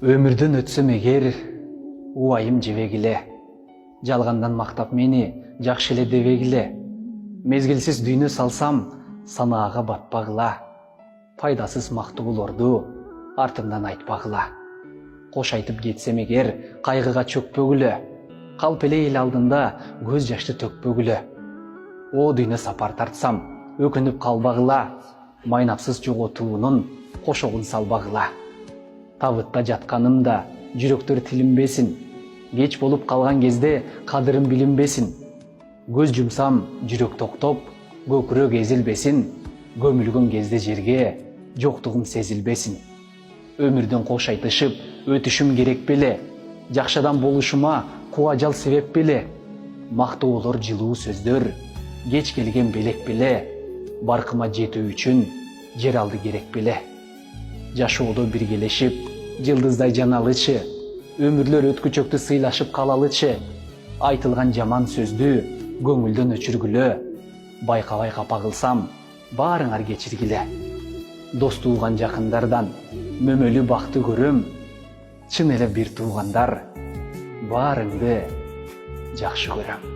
Өмірден өтсем егер, уайым жебегіле. Жалғандан мақтап мені, жақшыле девегіле. Мезгілсіз дүйні салсам, санаға батпағыла. Пайдасыз мақтығылорды артымдан айтпағыла. Қош айтып кетсем егер, қайғыға чөкпөгілі. Қалпеле ел алдында көз жашты төкпөгілі. О дүйні сапар тартсам, өкініп қалбағыла. Майнапсыз жоғытуының қошоғын салбағыла. Табытта жатқанымда жүректер тилинбесин. Кеч болып қалған кезде қадырым билинбесин. Көз жұмсам жүрек тоқтоп, көкірек езілбесин. Көмілген кезде жерге жоқтығым сезілбесин. Өмірден қош айтышып, өтішім керек беле. Жақшадан болушыма қуа жал себеп беле. Мақты олар жылуу сөздөр, кеч келген белек беле. Барқыма жету үшін жер алды керек беле. Жашоодо биргелешип, жылдыздай жаналычы, өмүрлөр өткүчөктү сыйлашып калалычы. Айтылган жаман сөздү көңүлдөн өчүргүлө. Байкабай капа кылсам, баарыңар кечиргиле. Дос тууган жакындардан мөмөлүү бакты көрөм. Чын эле бир туугандар, баарыңды жакшы көрөм.